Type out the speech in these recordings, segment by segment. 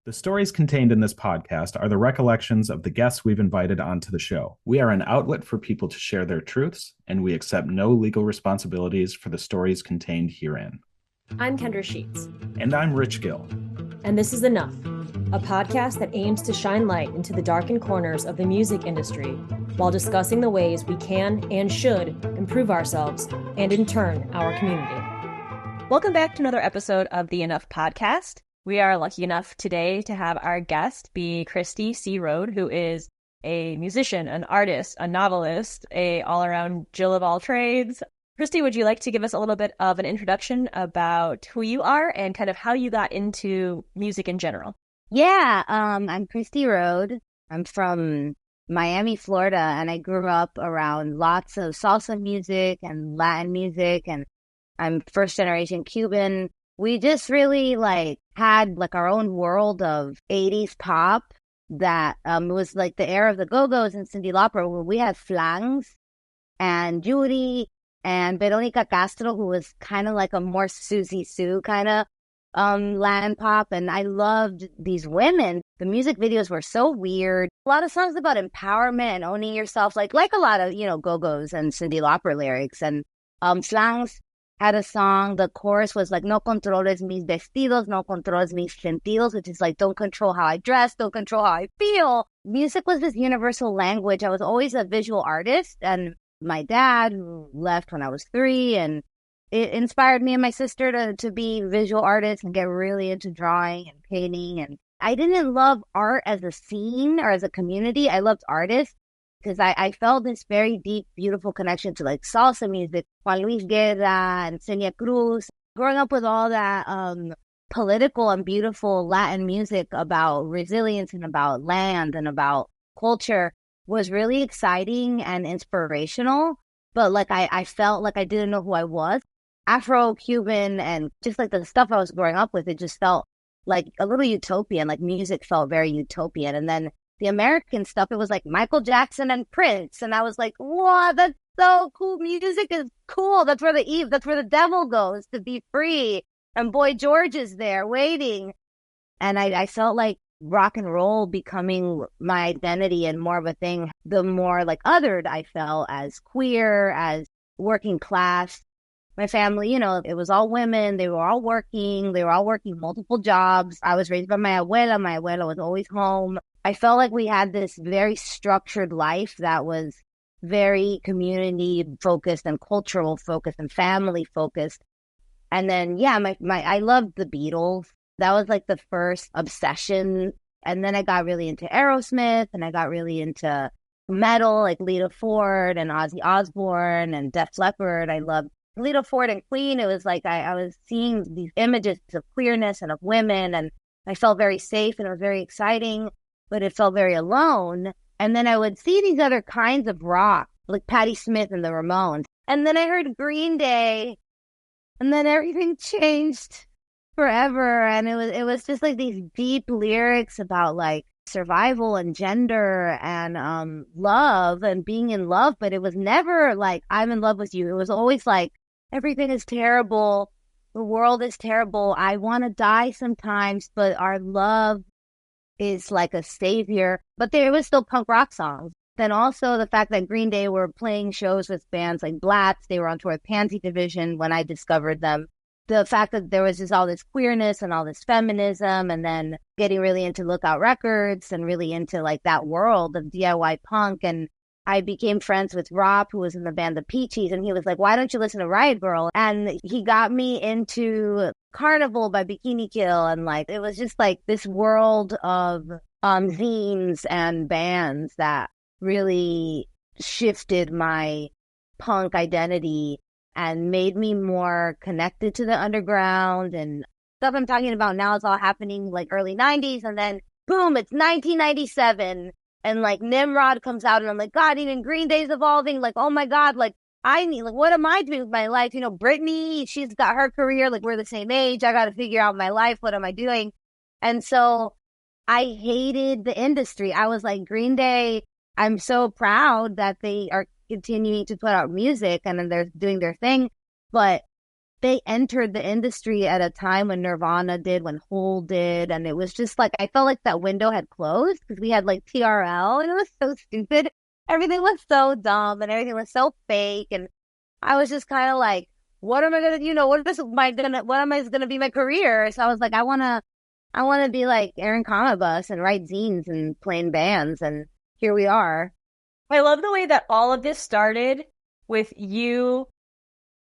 The stories contained in this podcast are the recollections of the guests we've invited onto the show. We are an outlet for people to share their truths, and we accept no legal responsibilities for the stories contained herein. I'm Kendra Sheets. And I'm Rich Gill. And this is Enough, a podcast that aims to shine light into the darkened corners of the music industry while discussing the ways we can and should improve ourselves and, in turn, our community. Welcome back to another episode of the Enough podcast. We are lucky enough today to have our guest be Cristy C, who is a musician, an artist, a novelist, a all-around Jill of all trades. Cristy, would you like to give us a little bit of an introduction about who you are and kind of how you got into music in general? Yeah, I'm Cristy Rode. I'm from Miami, Florida, and I grew up around lots of salsa music and Latin music, and I'm first generation Cuban. We just really had our own world of 80s pop that was like the era of the Go-Go's and Cyndi Lauper, where we had Flangs and Judy and Veronica Castro, who was kind of like a more Susie Sue kind of Latin pop. And I loved these women. The music videos were so weird. A lot of songs about empowerment and owning yourself, like a lot of, Go-Go's and Cyndi Lauper lyrics. And Flangs had a song, the chorus was like, no controles mis vestidos, no controles mis sentidos, which is like, don't control how I dress, don't control how I feel. Music was this universal language. I was always a visual artist, and my dad, who left when I was 3, and it inspired me and my sister to be visual artists and get really into drawing and painting. And I didn't love art as a scene or as a community. I loved artists, because I felt this very deep, beautiful connection to like salsa music, Juan Luis Guerra and Celia Cruz. Growing up with all that political and beautiful Latin music about resilience and about land and about culture was really exciting and inspirational. But I felt like I didn't know who I was. Afro-Cuban and just like the stuff I was growing up with, it just felt like a little utopian. Like music felt very utopian. And then the American stuff, it was like Michael Jackson and Prince. And I was like, wow, that's so cool. Music is cool. That's where the devil goes to be free. And Boy George is there waiting. And I felt like rock and roll becoming my identity and more of a thing, the more like othered I felt as queer, as working class. My family, it was all women. They were all working multiple jobs. I was raised by my abuela. My abuela was always home. I felt like we had this very structured life that was very community focused and cultural focused and family focused. And then, I loved the Beatles. That was like the first obsession. And then I got really into Aerosmith, and I got really into metal, like Lita Ford and Ozzy Osbourne and Def Leppard. I loved Lita Ford and Queen. It was like I was seeing these images of queerness and of women, and I felt very safe, and it was very exciting, but it felt very alone. And then I would see these other kinds of rock, like Patti Smith and the Ramones. And then I heard Green Day, and then everything changed forever. And it was just like these deep lyrics about like survival and gender and love and being in love. But it was never like, I'm in love with you. It was always like, everything is terrible. The world is terrible. I want to die sometimes, but our love is like a savior. But there was still punk rock songs. Then also the fact that Green Day were playing shows with bands like Blatz. They were on tour with Pansy Division when I discovered them. The fact that there was just all this queerness and all this feminism, and then getting really into Lookout Records and really into like that world of DIY punk. And I became friends with Rob, who was in the band The Peaches, and he was like, why don't you listen to Riot Girl? And he got me into Carnival by Bikini Kill, and like it was just like this world of zines and bands that really shifted my punk identity and made me more connected to the underground. And stuff I'm talking about now is all happening like early 90s, and then boom, it's 1997. And like Nimrod comes out, and I'm like, God, even Green Day's evolving. Like, oh my God, like what am I doing with my life? Britney, she's got her career. Like, we're the same age. I got to figure out my life. What am I doing? And so I hated the industry. I was like, Green Day, I'm so proud that they are continuing to put out music and then they're doing their thing. But they entered the industry at a time when Nirvana did, when Hole did, and it was just like, I felt like that window had closed because we had like TRL, and it was so stupid. Everything was so dumb, and everything was so fake, and I was just kind of like, what am I gonna, what am I gonna be my career? So I was like, I wanna be like Erin Kamabus and write zines and play in bands, and here we are. I love the way that all of this started with you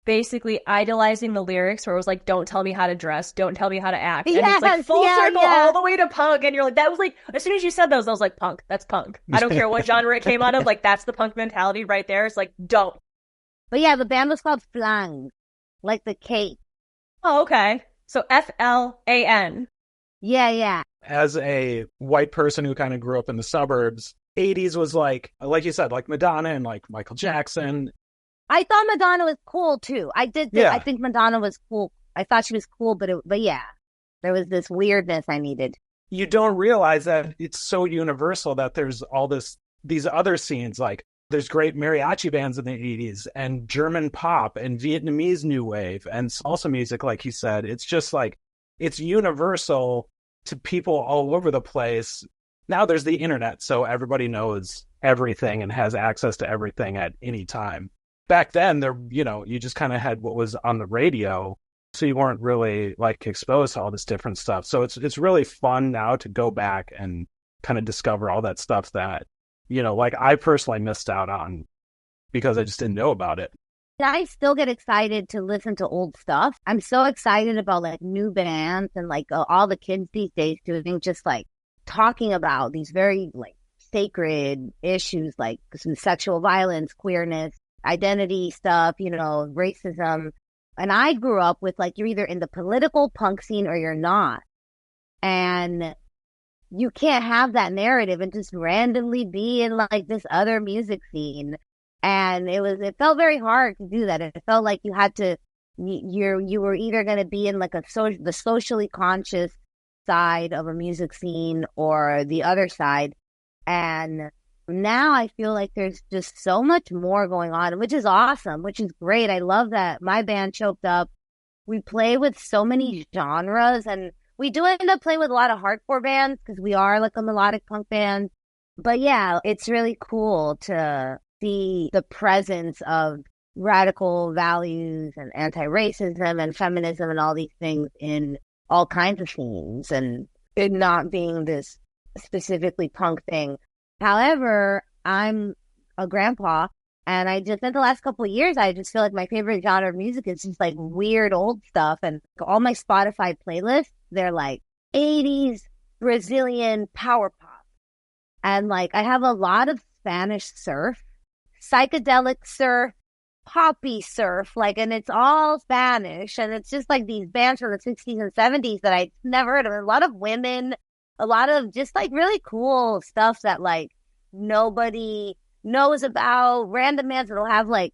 basically idolizing the lyrics where it was like, don't tell me how to dress, don't tell me how to act. And it's like full circle all the way to punk. And you're like, that was like, as soon as you said those, I was like, punk, that's punk. I don't care what genre it came out of. Like, that's the punk mentality right there. It's like, don't. But yeah, the band was called Flang, like the cake. Oh, okay. So FLAN. Yeah. As a white person who kind of grew up in the suburbs, 80s was like you said, like Madonna and like Michael Jackson. I thought Madonna was cool too. I think Madonna was cool. I thought she was cool, but yeah, there was this weirdness I needed. You don't realize that it's so universal that there's all these other scenes. Like there's great mariachi bands in the 80s and German pop and Vietnamese new wave and salsa music, like you said. It's just like, it's universal to people all over the place. Now there's the internet, so everybody knows everything and has access to everything at any time. Back then, you just kind of had what was on the radio, so you weren't really like exposed to all this different stuff. So it's really fun now to go back and kind of discover all that stuff that, like I personally missed out on because I just didn't know about it. I still get excited to listen to old stuff. I'm so excited about like new bands and like all the kids these days doing just like talking about these very like sacred issues like sexual violence, queerness, identity stuff, racism. And I grew up with like, you're either in the political punk scene or you're not. And you can't have that narrative and just randomly be in like this other music scene. And it felt very hard to do that. It felt like you had to, you were either going to be in like the socially conscious side of a music scene or the other side. And now I feel like there's just so much more going on, which is awesome, which is great. I love that my band Choked Up. We play with so many genres, and we do end up playing with a lot of hardcore bands because we are like a melodic punk band. But yeah, it's really cool to see the presence of radical values and anti-racism and feminism and all these things in all kinds of scenes, and it not being this specifically punk thing. However, I'm a grandpa, and I just, in the last couple of years, I just feel like my favorite genre of music is just like weird old stuff. And all my Spotify playlists, they're like 80s Brazilian power pop. And like, I have a lot of Spanish surf, psychedelic surf, poppy surf, like, and it's all Spanish. And it's just like these bands from the 60s and 70s that I never heard of. A lot of women, a lot of just like really cool stuff that like nobody knows about. Random bands that'll have like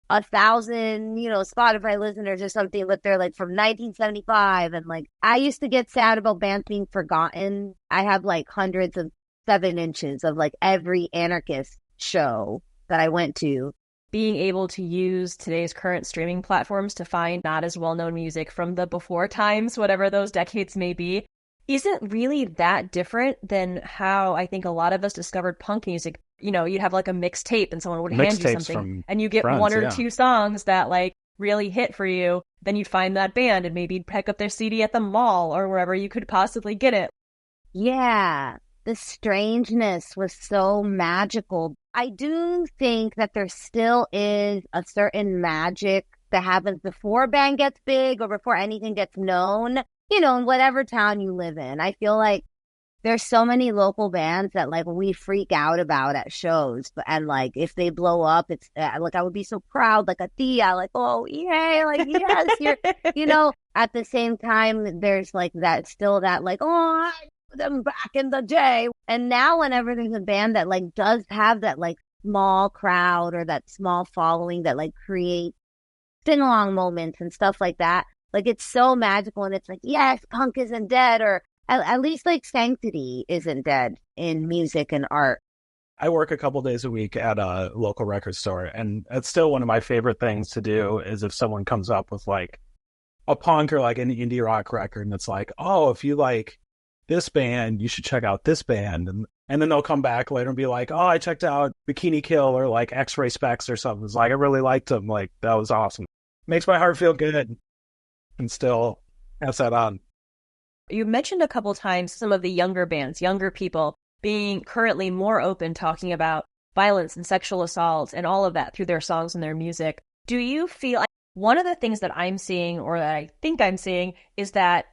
1,000, Spotify listeners or something, but they're like from 1975. And like, I used to get sad about bands being forgotten. I have like hundreds of 7-inches of like every anarchist show that I went to. Being able to use today's current streaming platforms to find not as well-known music from the before times, whatever those decades may be, isn't really that different than how I think a lot of us discovered punk music. You'd have like a mixtape and someone would hand you something and you get friends, one or two songs that like really hit for you. Then you'd find that band and maybe you'd pick up their CD at the mall or wherever you could possibly get it. Yeah, the strangeness was so magical. I do think that there still is a certain magic that happens before a band gets big or before anything gets known. In whatever town you live in. I feel like there's so many local bands that like we freak out about at shows. And like if they blow up, it's like I would be so proud, like a tia, like, oh, yeah, like, yes, you're, at the same time, there's like that still that like, oh, I knew them back in the day. And now whenever there's a band that like does have that like small crowd or that small following that like creates sing-along moments and stuff like that, like, it's so magical, and it's like, yes, punk isn't dead, or at least, like, sanctity isn't dead in music and art. I work a couple days a week at a local record store, and it's still one of my favorite things to do is if someone comes up with, like, a punk or like an indie rock record, and it's like, oh, if you like this band, you should check out this band. And then they'll come back later and be like, oh, I checked out Bikini Kill or like X-Ray Specs or something. It's like, I really liked them. Like, that was awesome. Makes my heart feel good and still pass that on. You mentioned a couple times some of the younger bands, younger people being currently more open, talking about violence and sexual assault and all of that through their songs and their music. Do you feel one of the things that I'm seeing, or that I think I'm seeing, is that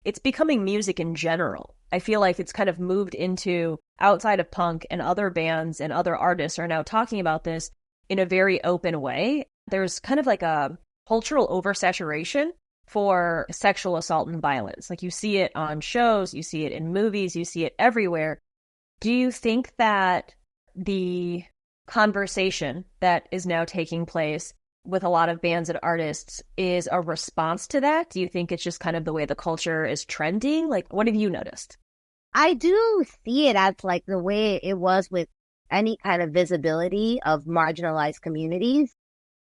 it's becoming music in general? I feel like it's kind of moved into outside of punk, and other bands and other artists are now talking about this in a very open way. There's kind of like a cultural oversaturation for sexual assault and violence. Like, you see it on shows, you see it in movies, you see it everywhere. Do you think that the conversation that is now taking place with a lot of bands and artists is a response to that? Do you think it's just kind of the way the culture is trending? Like, what have you noticed? I do see it as like the way it was with any kind of visibility of marginalized communities,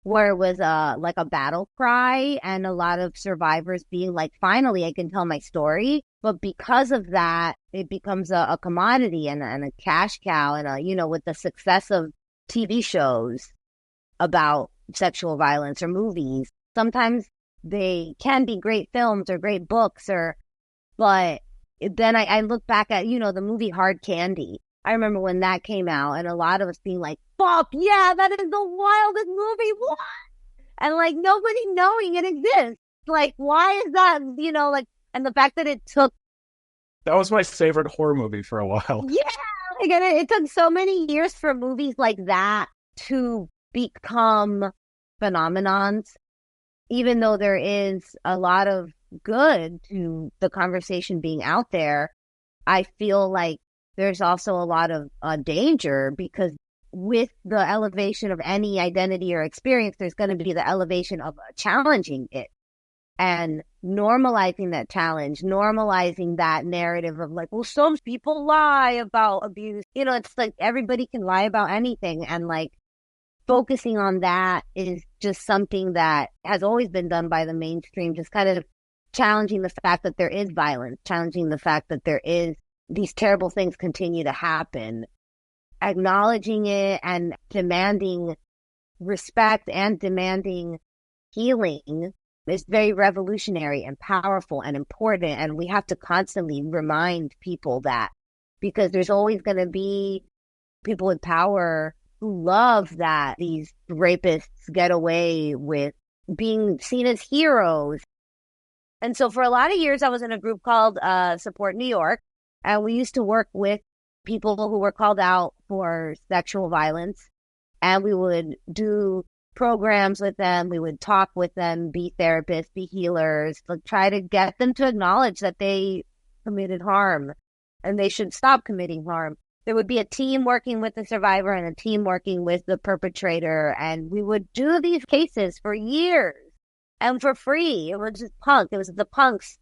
where it was like a battle cry and a lot of survivors being like, finally, I can tell my story. But because of that, it becomes a commodity and a cash cow. And, with the success of TV shows about sexual violence or movies, sometimes they can be great films or great books, but then I look back at, the movie Hard Candy. I remember when that came out and a lot of us being like, fuck yeah, that is the wildest movie. What? And like nobody knowing it exists. Like, why is that, and the fact that it took. That was my favorite horror movie for a while. Yeah. Like, it took so many years for movies like that to become phenomenons, even though there is a lot of good to the conversation being out there. I feel like there's also a lot of danger, because with the elevation of any identity or experience, there's going to be the elevation of challenging it and normalizing that challenge, normalizing that narrative of like, well, some people lie about abuse. It's like everybody can lie about anything. And like focusing on that is just something that has always been done by the mainstream, just kind of challenging the fact that there is violence, challenging the fact that there is these terrible things continue to happen, acknowledging it and demanding respect and demanding healing is very revolutionary and powerful and important. And we have to constantly remind people that, because there's always going to be people with power who love that these rapists get away with being seen as heroes. And so for a lot of years, I was in a group called Support New York, and we used to work with people who were called out for sexual violence, and we would do programs with them. We would talk with them, be therapists, be healers, like try to get them to acknowledge that they committed harm and they should stop committing harm. There would be a team working with the survivor and a team working with the perpetrator, and we would do these cases for years and for free. It was just punk. It was the punks.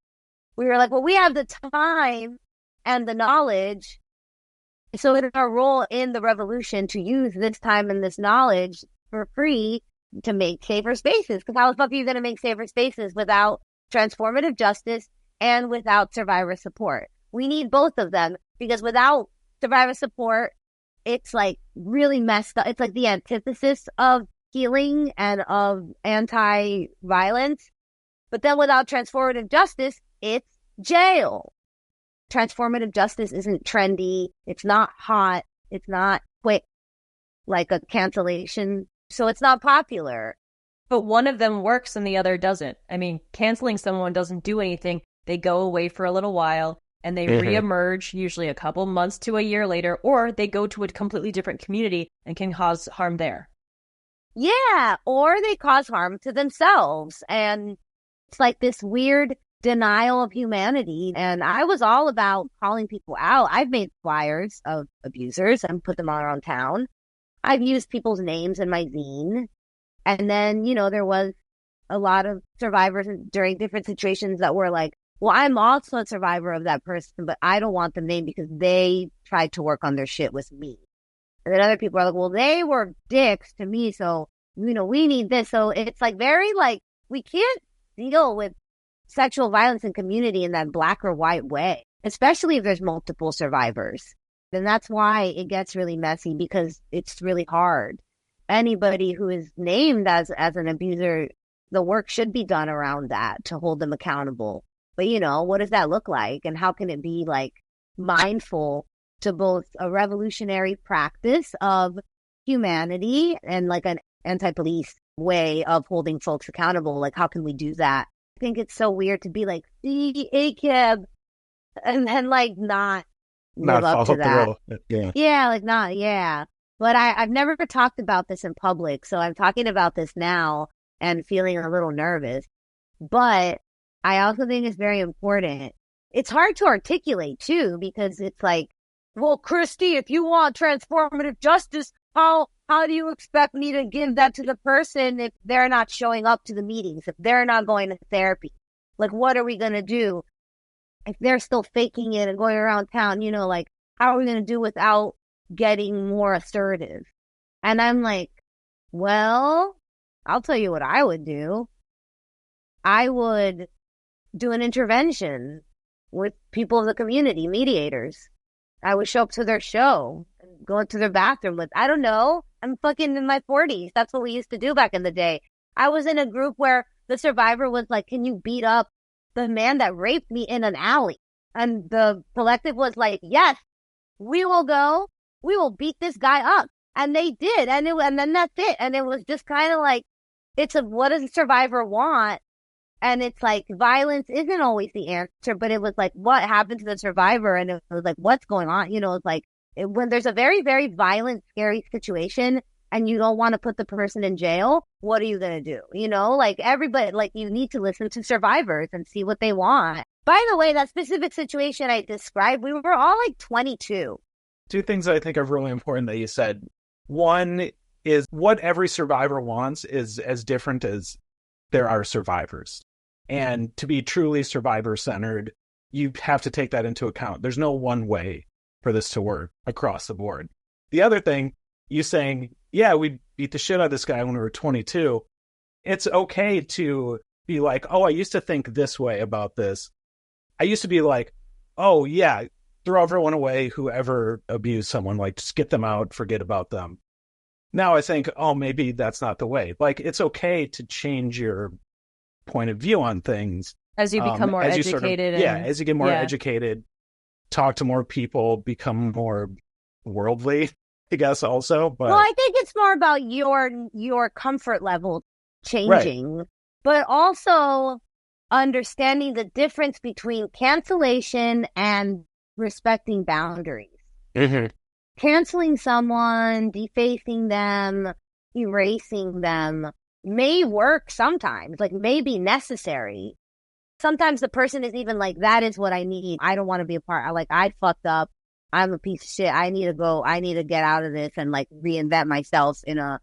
We were like, well, we have the time and the knowledge, so it is our role in the revolution to use this time and this knowledge for free to make safer spaces. Because how the fuck are you going to make safer spaces without transformative justice and without survivor support? We need both of them, because without survivor support, it's like really messed up. It's like the antithesis of healing and of anti-violence. But then without transformative justice, it's jail. Transformative justice isn't trendy. It's not hot. It's not quick like a cancellation. So it's not popular. But one of them works and the other doesn't. I mean, canceling someone doesn't do anything. They go away for a little while and they reemerge usually a couple months to a year later, or they go to a completely different community and can cause harm there. Yeah, or they cause harm to themselves. And it's like this weird denial of humanity. And I was all about calling people out. I've made flyers of abusers and put them all around town. I've used people's names in my zine. And then, there was a lot of survivors during different situations that were like, well, I'm also a survivor of that person, but I don't want them named because they tried to work on their shit with me. And then other people are like, well, they were dicks to me, so, we need this. So it's like very like, we can't deal with sexual violence in community in that black or white way, especially if there's multiple survivors. Then that's why it gets really messy, because it's really hard. Anybody who is named as an abuser, the work should be done around that to hold them accountable. But, what does that look like? And how can it be like mindful to both a revolutionary practice of humanity and like an anti-police way of holding folks accountable? Like, how can we do that? I think it's so weird to be like, see, ACAB, and then like not live up to that. Yeah, like not, yeah. But I've never talked about this in public, so I'm talking about this now and feeling a little nervous. But I also think it's very important. It's hard to articulate too, because it's like, well, Cristy, if you want transformative justice, how do you expect me to give that to the person if they're not showing up to the meetings, if they're not going to therapy? Like, what are we going to do if they're still faking it and going around town? Like, how are we going to do without getting more assertive? And I'm like, well, I'll tell you what I would do. I would do an intervention with people of the community, mediators. I would show up to their show, go into their bathroom with, I don't know, I'm fucking in my 40s. That's what we used to do back in the day. I was in a group where the survivor was like, can you beat up the man that raped me in an alley? And the collective was like, yes, we will go. We will beat this guy up. And they did. And then that's it. And it was just kind of like, what does the survivor want? And it's like, violence isn't always the answer, but it was like, what happened to the survivor? And it was like, what's going on? It's like, when there's a very, very violent, scary situation and you don't want to put the person in jail, what are you going to do? Like everybody, like you need to listen to survivors and see what they want. By the way, that specific situation I described, we were all like 22. Two things I think are really important that you said. One is what every survivor wants is as different as there are survivors. And to be truly survivor-centered, you have to take that into account. There's no one way for this to work across the board. The other thing, you saying, yeah, we beat the shit out of this guy when we were 22. It's okay to be like, oh, I used to think this way about this. I used to be like, oh, yeah, throw everyone away, whoever abused someone, like just get them out, forget about them. Now I think, oh, maybe that's not the way. Like, it's okay to change your point of view on things. As you become more educated. As you get more educated, talk to more people, become more worldly, I guess, also. But well, I think it's more about your comfort level changing, right. But also understanding the difference between cancellation and respecting boundaries. Mm-hmm. Canceling someone, defacing them, erasing them may work sometimes, like may be necessary. Sometimes the person is even like, that is what I need. I don't want to be a part. I fucked up. I'm a piece of shit. I need to go. I need to get out of this and like reinvent myself in a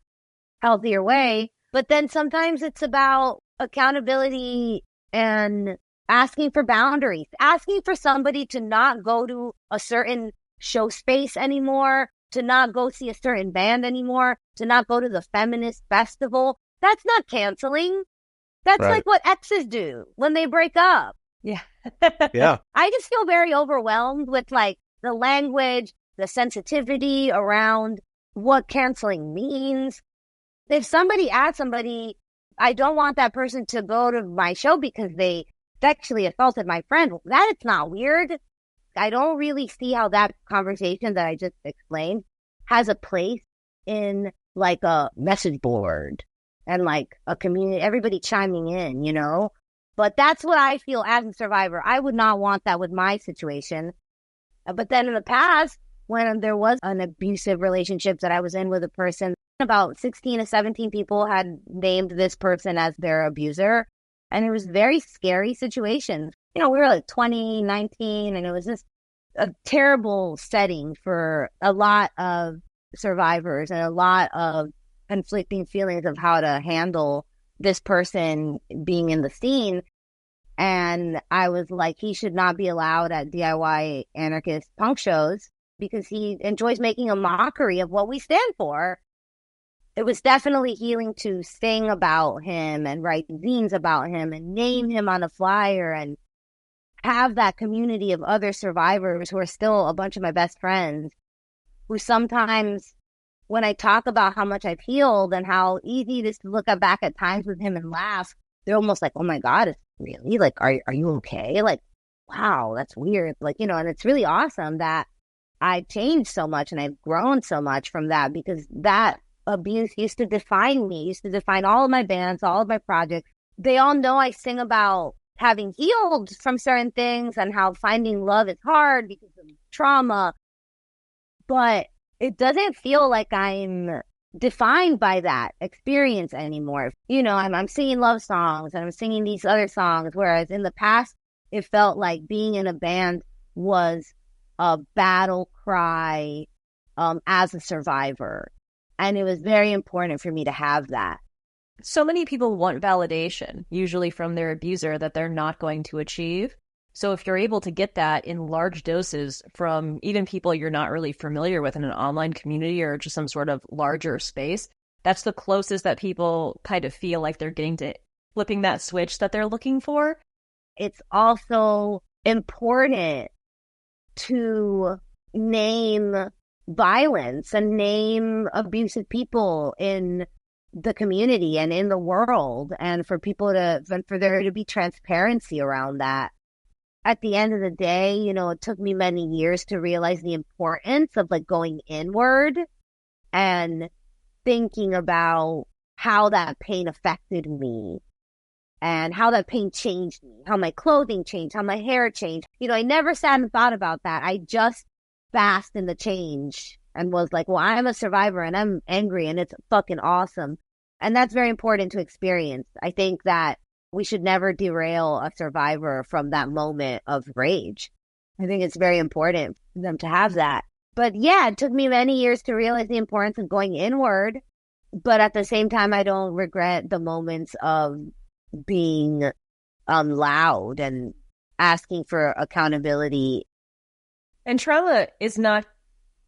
healthier way. But then sometimes it's about accountability and asking for boundaries, asking for somebody to not go to a certain show space anymore, to not go see a certain band anymore, to not go to the feminist festival. That's not canceling. That's right. Like what exes do when they break up. Yeah. Yeah. I just feel very overwhelmed with like the language, the sensitivity around what canceling means. If somebody asks somebody, I don't want that person to go to my show because they sexually assaulted my friend, that it's not weird. I don't really see how that conversation that I just explained has a place in like a message board and like a community, everybody chiming in, But that's what I feel as a survivor. I would not want that with my situation. But then in the past, when there was an abusive relationship that I was in with a person, about 16 to 17 people had named this person as their abuser. And it was a very scary situation. We were like 20, 19, and it was just a terrible setting for a lot of survivors and a lot of conflicting feelings of how to handle this person being in the scene. And I was like, he should not be allowed at DIY anarchist punk shows because he enjoys making a mockery of what we stand for. it was definitely healing to sing about him and write zines about him and name him on a flyer and have that community of other survivors who are still a bunch of my best friends, who sometimes, when I talk about how much I've healed and how easy it is to look back at times with him and laugh, they're almost like, oh my God, it's really? Like, are you okay? Like, wow, that's weird. Like, and it's really awesome that I changed so much and I've grown so much from that, because that abuse used to define me, used to define all of my bands, all of my projects. They all know I sing about having healed from certain things and how finding love is hard because of trauma. But it doesn't feel like I'm defined by that experience anymore. I'm singing love songs and I'm singing these other songs, whereas in the past, it felt like being in a band was a battle cry as a survivor. And it was very important for me to have that. So many people want validation, usually from their abuser, that they're not going to achieve. So if you're able to get that in large doses from even people you're not really familiar with in an online community or just some sort of larger space, that's the closest that people kind of feel like they're getting to flipping that switch that they're looking for. It's also important to name violence and name abusive people in the community and in the world, and for there to be transparency around that. At the end of the day, it took me many years to realize the importance of like going inward and thinking about how that pain affected me and how that pain changed me, how my clothing changed, how my hair changed. I never sat and thought about that. I just basked in the change and was like, well, I'm a survivor and I'm angry and it's fucking awesome. And that's very important to experience. I think that we should never derail a survivor from that moment of rage. I think it's very important for them to have that. But yeah, it took me many years to realize the importance of going inward. But at the same time, I don't regret the moments of being loud and asking for accountability. And trauma is not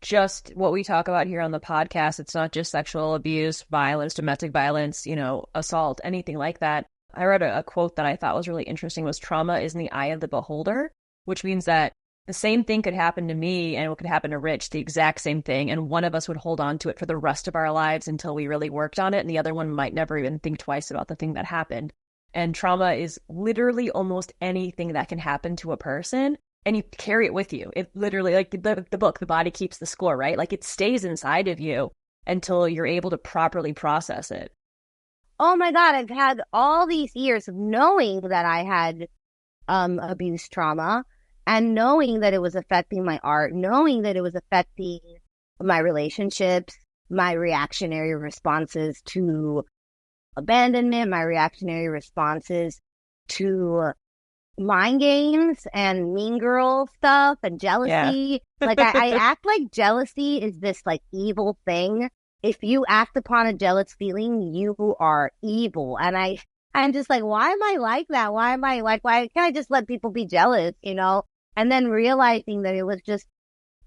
just what we talk about here on the podcast. It's not just sexual abuse, violence, domestic violence, assault, anything like that. I read a quote that I thought was really interesting, was trauma is in the eye of the beholder, which means that the same thing could happen to me and it could happen to Rich, the exact same thing. And one of us would hold on to it for the rest of our lives until we really worked on it. And the other one might never even think twice about the thing that happened. And trauma is literally almost anything that can happen to a person. And you carry it with you. It literally, like the book, The Body Keeps the Score, right? Like it stays inside of you until you're able to properly process it. Oh my God, I've had all these years of knowing that I had abuse trauma and knowing that it was affecting my art, knowing that it was affecting my relationships, my reactionary responses to abandonment, my reactionary responses to mind games and mean girl stuff and jealousy. Yeah. Like I act like jealousy is this like evil thing. If you act upon a jealous feeling, you are evil. And I'm just like, why am I like that? Why can't I just let people be jealous, And then realizing that it was just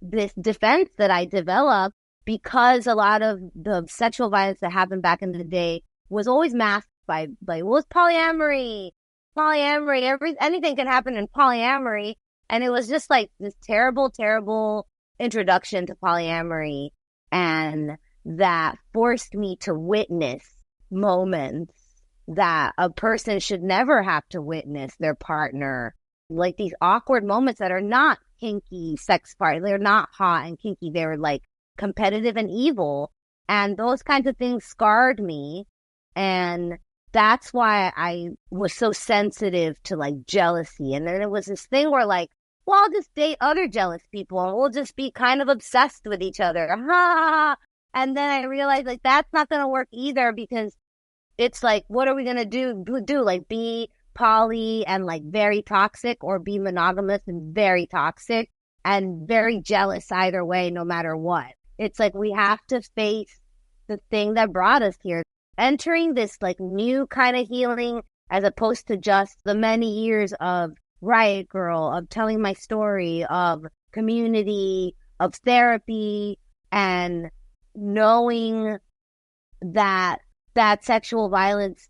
this defense that I developed because a lot of the sexual violence that happened back in the day was always masked by like, well, it's polyamory. Anything can happen in polyamory. And it was just like this terrible, terrible introduction to polyamory. And that forced me to witness moments that a person should never have to witness their partner. Like these awkward moments that are not kinky sex parties. They're not hot and kinky. They're like competitive and evil. And those kinds of things scarred me. And that's why I was so sensitive to like jealousy. And then it was this thing where like, well, I'll just date other jealous people and we'll just be kind of obsessed with each other. And then I realized like that's not going to work either, because it's like, what are we going to do? Like be poly and like very toxic, or be monogamous and very toxic and very jealous either way, no matter what. It's like we have to face the thing that brought us here. Entering this like new kind of healing, as opposed to just the many years of Riot Girl, of telling my story, of community, of therapy, and knowing that sexual violence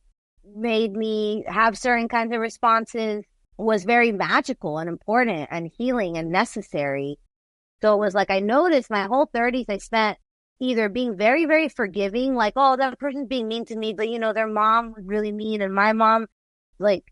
made me have certain kinds of responses was very magical and important and healing and necessary. So it was like I noticed my whole 30s I spent either being very, very forgiving, like, oh, that person's being mean to me, but, their mom was really mean, and my mom, like,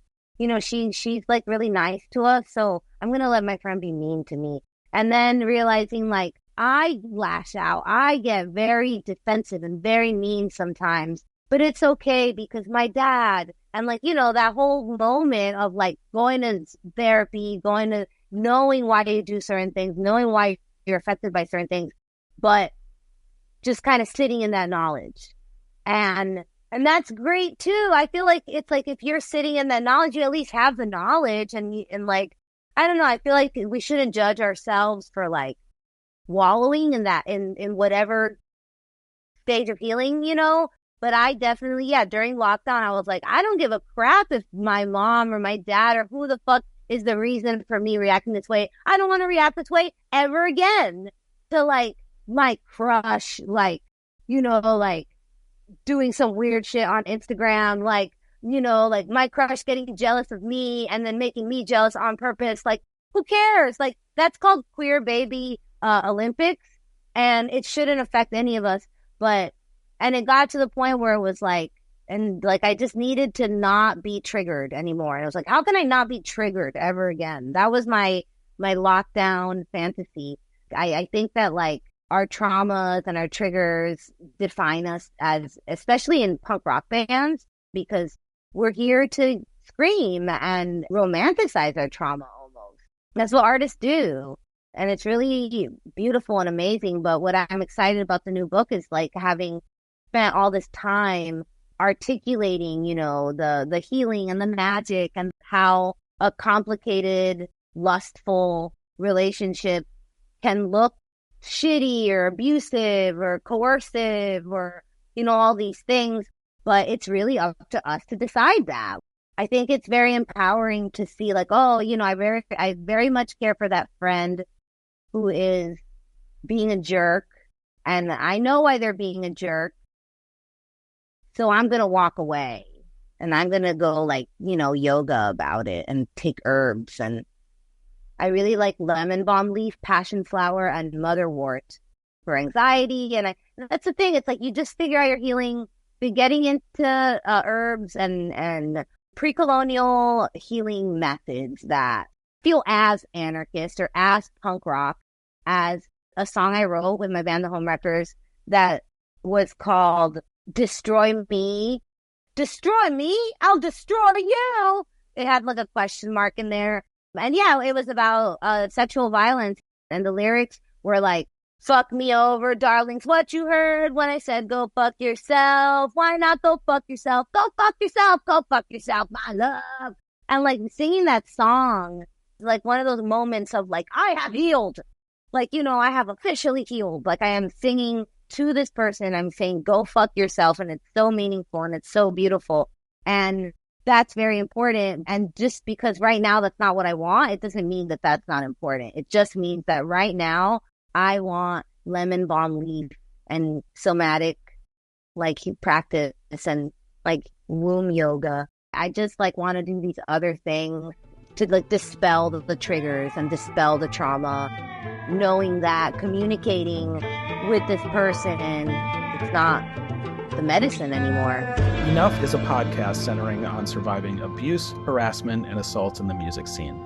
she's, like, really nice to us, so I'm going to let my friend be mean to me. And then realizing, like, I lash out. I get very defensive and very mean sometimes, but it's okay because my dad, and, like, that whole moment of, like, going to therapy, going to knowing why you do certain things, knowing why you're affected by certain things, but just kind of sitting in that knowledge. And that's great too. I feel like it's like if you're sitting in that knowledge, you at least have the knowledge and like, I don't know, I feel like we shouldn't judge ourselves for like wallowing in that, in whatever stage of healing, but I definitely, during lockdown, I was like, I don't give a crap if my mom or my dad or who the fuck is the reason for me reacting this way. I don't want to react this way ever again to like my crush, like, like doing some weird shit on Instagram, like, like my crush getting jealous of me and then making me jealous on purpose. Like, who cares? Like, that's called queer baby Olympics, and it shouldn't affect any of us. And it got to the point where it was like, and like, I just needed to not be triggered anymore. And I was like, how can I not be triggered ever again? That was my lockdown fantasy. I think that like our traumas and our triggers define us, as especially in punk rock bands, because we're here to scream and romanticize our trauma almost. That's what artists do. And it's really beautiful and amazing. But what I'm excited about the new book is like having spent all this time articulating, the healing and the magic and how a complicated, lustful relationship can look shitty or abusive or coercive or, all these things. But it's really up to us to decide that. I think it's very empowering to see like, oh, I very much care for that friend who is being a jerk. And I know why they're being a jerk. So I'm going to walk away and I'm going to go like, yoga about it and take herbs. And I really like lemon balm leaf, passion flower, and motherwort for anxiety. And that's the thing. It's like you just figure out your healing, be getting into herbs and pre-colonial healing methods that feel as anarchist or as punk rock as a song I wrote with my band, the Home Wreckers, that was called Destroy Me. Destroy me? I'll destroy you. It had like a question mark in there. And yeah, it was about sexual violence. And the lyrics were like, fuck me over, darlings, what you heard when I said go fuck yourself. Why not go fuck yourself? Go fuck yourself. Go fuck yourself, my love. And like singing that song, like one of those moments of like, I have healed. Like, I have officially healed. Like I am singing to this person. I'm saying, go fuck yourself. And it's so meaningful and it's so beautiful. And that's very important. And just because right now that's not what I want, it doesn't mean that that's not important. It just means that right now I want lemon balm leaf and somatic like practice and like womb yoga. I just like want to do these other things to like dispel the triggers and dispel the trauma, knowing that communicating with this person, it's not the medicine anymore. Enough is a podcast centering on surviving abuse, harassment, and assault in the music scene.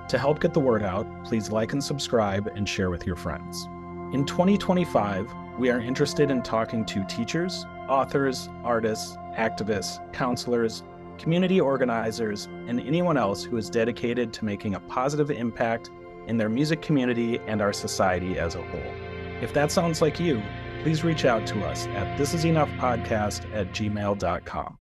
To help get the word out, please like and subscribe and share with your friends. In 2025, we are interested in talking to teachers, authors, artists, activists, counselors, community organizers, and anyone else who is dedicated to making a positive impact in their music community and our society as a whole. If that sounds like you, please reach out to us at thisisenoughpodcast@gmail.com.